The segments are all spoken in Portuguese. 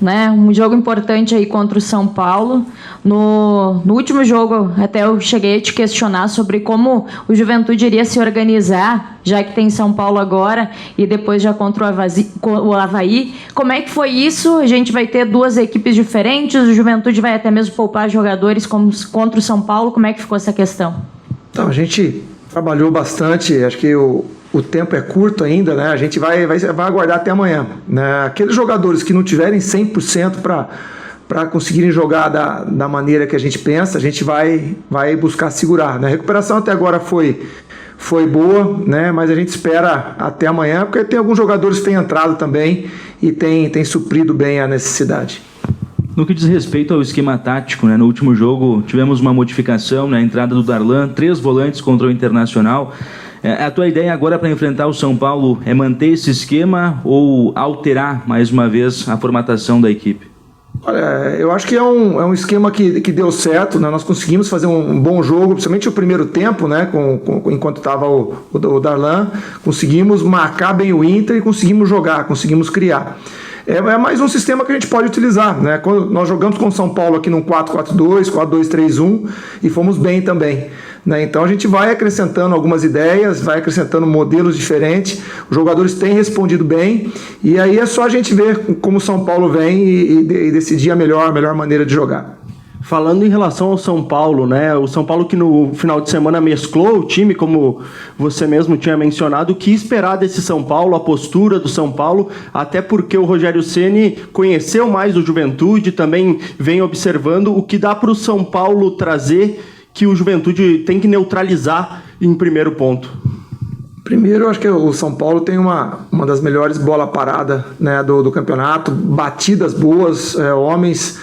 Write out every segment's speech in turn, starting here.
né? Um jogo importante aí contra o São Paulo. No último jogo, até eu cheguei a te questionar sobre como o Juventude iria se organizar, já que tem São Paulo agora e depois já contra o Avaí. Como é que foi isso? A gente vai ter duas equipes diferentes, o Juventude vai até mesmo poupar jogadores contra o São Paulo. Como é que ficou essa questão? Então, a gente trabalhou bastante, acho que o tempo é curto ainda, né? A gente vai aguardar até amanhã, né? Aqueles jogadores que não tiverem 100% para conseguirem jogar da maneira que a gente pensa, a gente vai buscar segurar, né? A recuperação até agora foi boa, né? Mas a gente espera até amanhã, porque tem alguns jogadores que têm entrado também e tem suprido bem a necessidade. No que diz respeito ao esquema tático, né? No último jogo tivemos uma modificação na entrada do Darlan, 3 volantes contra o Internacional. A tua ideia agora para enfrentar o São Paulo é manter esse esquema ou alterar mais uma vez a formatação da equipe? Olha, eu acho que é um esquema que deu certo, né? Nós conseguimos fazer um bom jogo, principalmente o primeiro tempo, né? Enquanto estava o Darlan, conseguimos marcar bem o Inter e conseguimos jogar, conseguimos criar. É mais um sistema que a gente pode utilizar, né? Quando nós jogamos com o São Paulo aqui num 4-4-2, 4-2-3-1 e fomos bem também, né? Então a gente vai acrescentando algumas ideias, vai acrescentando modelos diferentes, os jogadores têm respondido bem e aí é só a gente ver como o São Paulo vem e decidir a melhor maneira de jogar. Falando em relação ao São Paulo, né? O São Paulo que no final de semana mesclou o time, como você mesmo tinha mencionado, o que esperar desse São Paulo, a postura do São Paulo, até porque o Rogério Ceni conheceu mais o Juventude, também vem observando o que dá para o São Paulo trazer que o Juventude tem que neutralizar em primeiro ponto. Primeiro, eu acho que o São Paulo tem uma das melhores bola parada, né, do campeonato, batidas boas, homens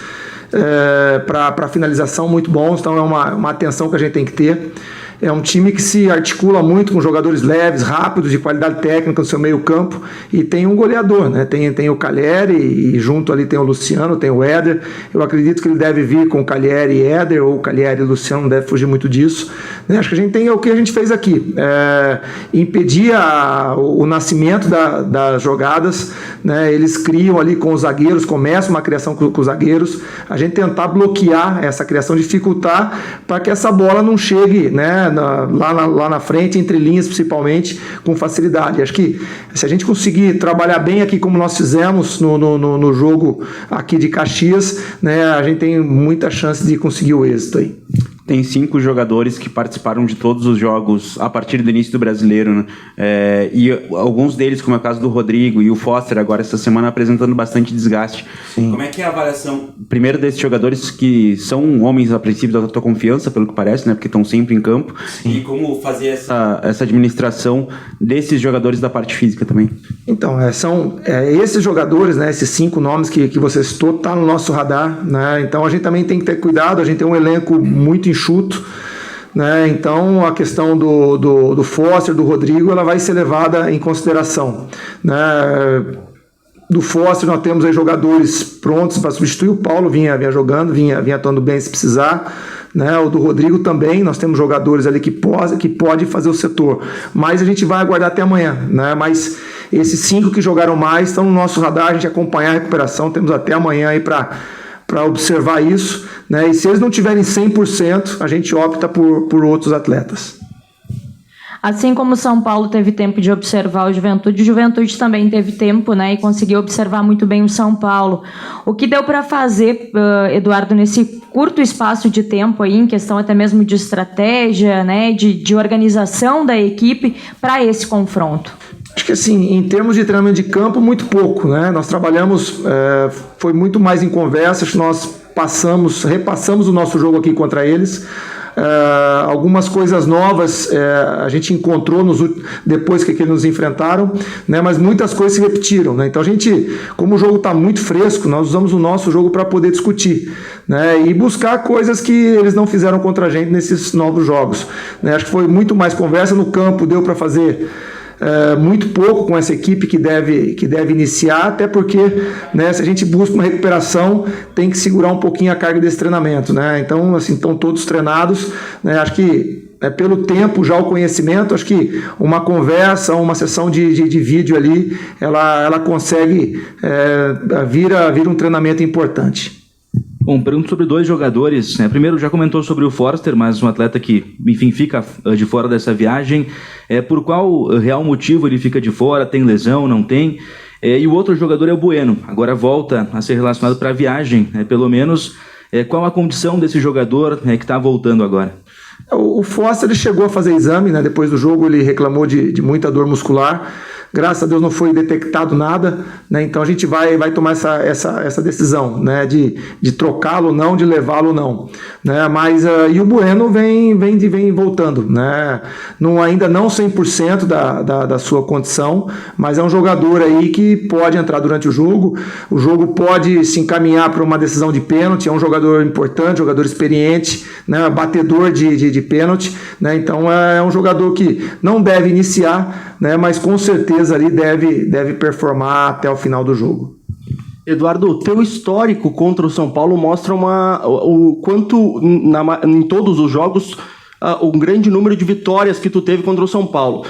para finalização muito bons, então é uma atenção que a gente tem que ter. É um time que se articula muito com jogadores leves, rápidos, de qualidade técnica no seu meio campo e tem um goleador, né? Tem o Calheri e junto ali tem o Luciano, tem o Éder. Eu acredito que ele deve vir com o Calheri e Éder, ou o Calheri e o Luciano, não deve fugir muito disso, né? Acho que a gente tem o que a gente fez aqui, impedir o nascimento das jogadas, né? Eles criam ali com os zagueiros, começam uma criação com os zagueiros, a gente tentar bloquear essa criação, dificultar para que essa bola não chegue, né, lá na frente, entre linhas principalmente, com facilidade. Acho que se a gente conseguir trabalhar bem aqui como nós fizemos no jogo aqui de Caxias, né, a gente tem muita chance de conseguir o êxito aí. Tem 5 jogadores que participaram de todos os jogos a partir do início do Brasileiro, né? E alguns deles, como é o caso do Rodrigo e o Foster, agora essa semana apresentando bastante desgaste. Sim. Como é que é a avaliação, primeiro, desses jogadores que são homens a princípio da tua confiança, pelo que parece, né? Porque estão sempre em campo. Sim. E como fazer essa administração desses jogadores da parte física também? Então, são esses jogadores, né? Esses 5 nomes que você citou, tá no nosso radar, né? Então a gente também tem que ter cuidado, a gente tem um elenco muito enxuto, né? Então a questão do Foster, do Rodrigo, ela vai ser levada em consideração, né? Do Foster nós temos aí jogadores prontos para substituir o Paulo, vinha jogando, vinha atuando bem se precisar, né? O do Rodrigo também, nós temos jogadores ali que pode fazer o setor, mas a gente vai aguardar até amanhã, né? Mas esses 5 que jogaram mais estão no nosso radar, a gente acompanhar a recuperação, temos até amanhã aí para observar isso, né? E se eles não tiverem 100%, a gente opta por outros atletas. Assim como o São Paulo teve tempo de observar o Juventude também teve tempo, né, e conseguiu observar muito bem o São Paulo. O que deu para fazer, Eduardo, nesse curto espaço de tempo aí, em questão até mesmo de estratégia, né, de organização da equipe para esse confronto? Acho que assim, em termos de treinamento de campo, muito pouco, né? Nós trabalhamos, foi muito mais em conversas, nós repassamos o nosso jogo aqui contra eles. Algumas coisas novas a gente encontrou depois que eles nos enfrentaram, né? Mas muitas coisas se repetiram, né? Então a gente, como o jogo está muito fresco, nós usamos o nosso jogo para poder discutir, né? E buscar coisas que eles não fizeram contra a gente nesses novos jogos, né? Acho que foi muito mais conversa no campo, deu para fazer muito pouco com essa equipe que deve iniciar, até porque, né, se a gente busca uma recuperação, tem que segurar um pouquinho a carga desse treinamento, né? Então, assim, estão todos treinados, né? Acho que pelo tempo, já o conhecimento, acho que uma conversa, uma sessão de vídeo ali, ela consegue vira um treinamento importante. Bom, pergunto sobre 2 jogadores, né? Primeiro, já comentou sobre o Forster, mas um atleta que, enfim, fica de fora dessa viagem. Por qual real motivo ele fica de fora? Tem lesão, não tem? E o outro jogador é o Bueno, agora volta a ser relacionado para a viagem, pelo menos. Qual a condição desse jogador que está voltando agora? O Foster ele chegou a fazer exame, né? Depois do jogo ele reclamou de muita dor muscular. Graças a Deus não foi detectado nada, né? Então a gente vai tomar essa decisão, né? De trocá-lo ou não, de levá-lo ou não, né? Mas e o Bueno vem voltando, né? Ainda não 100% da sua condição, mas é um jogador aí que pode entrar durante o jogo pode se encaminhar para uma decisão de pênalti, é um jogador importante, jogador experiente, né? Batedor de pênalti, né? Então é um jogador que não deve iniciar, né? Mas com certeza ali deve performar até o final do jogo. Eduardo, o teu histórico contra o São Paulo mostra o quanto em todos os jogos um grande número de vitórias que tu teve contra o São Paulo.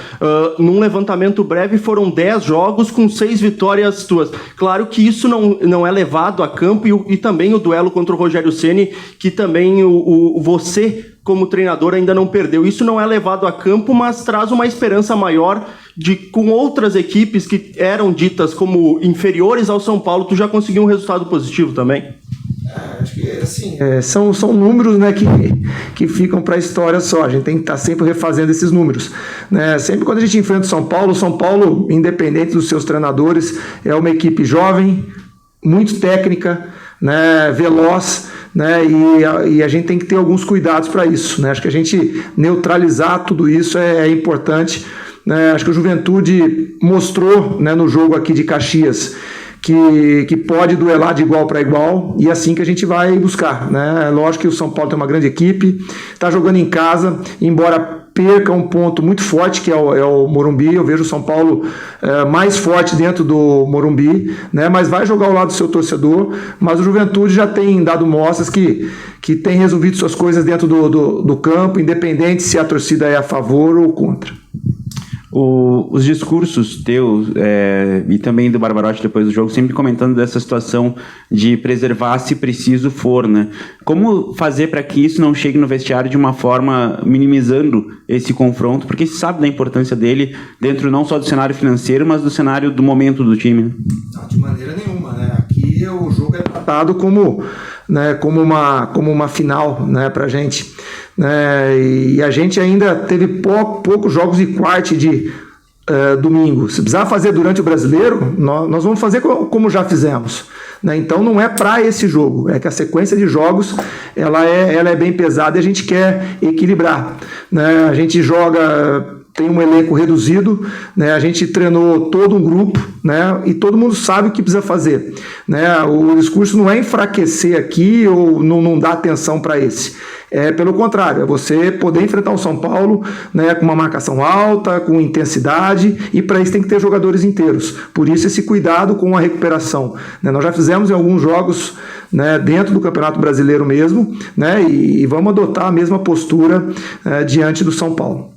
Num levantamento breve foram 10 jogos com 6 vitórias tuas. Claro que isso não é levado a campo e também o duelo contra o Rogério Ceni, que também você como treinador ainda não perdeu. Isso não é levado a campo, mas traz uma esperança maior com outras equipes que eram ditas como inferiores ao São Paulo, tu já conseguiu um resultado positivo também? Acho que assim, são números, né, que ficam para a história só. A gente tem que estar sempre refazendo esses números, né? Sempre quando a gente enfrenta o São Paulo, independente dos seus treinadores, é uma equipe jovem, muito técnica, né, veloz, né, e a gente tem que ter alguns cuidados para isso, né? Acho que a gente neutralizar tudo isso é importante, né? Acho que o Juventude mostrou, né, no jogo aqui de Caxias que pode duelar de igual para igual, e é assim que a gente vai buscar, né? Lógico que o São Paulo tem uma grande equipe, está jogando em casa, embora perca um ponto muito forte, que é o Morumbi. Eu vejo o São Paulo mais forte dentro do Morumbi, né? Mas vai jogar ao lado do seu torcedor. Mas o Juventude já tem dado mostras que tem resolvido suas coisas dentro do campo, independente se a torcida é a favor ou contra. Os discursos teus e também do Barbarotti depois do jogo, sempre comentando dessa situação de preservar se preciso for, né? Como fazer para que isso não chegue no vestiário de uma forma minimizando esse confronto, porque se sabe da importância dele dentro não só do cenário financeiro, mas do cenário do momento do time, né? Não, de maneira nenhuma, né? Aqui o jogo é tratado como uma final, né, pra gente, né? E a gente ainda teve poucos jogos de quarta de domingo. Se precisar fazer durante o Brasileiro, nós vamos fazer como já fizemos, né? Então não é para esse jogo, é que a sequência de jogos ela é bem pesada e a gente quer equilibrar, né? A gente tem um elenco reduzido, né? A gente treinou todo um grupo, né? E todo mundo sabe o que precisa fazer, né? O discurso não é enfraquecer aqui ou não dar atenção para esse. Pelo contrário, é você poder enfrentar o São Paulo, né, com uma marcação alta, com intensidade, e para isso tem que ter jogadores inteiros. Por isso esse cuidado com a recuperação, né? Nós já fizemos em alguns jogos, né, dentro do Campeonato Brasileiro mesmo, né, e vamos adotar a mesma postura diante do São Paulo.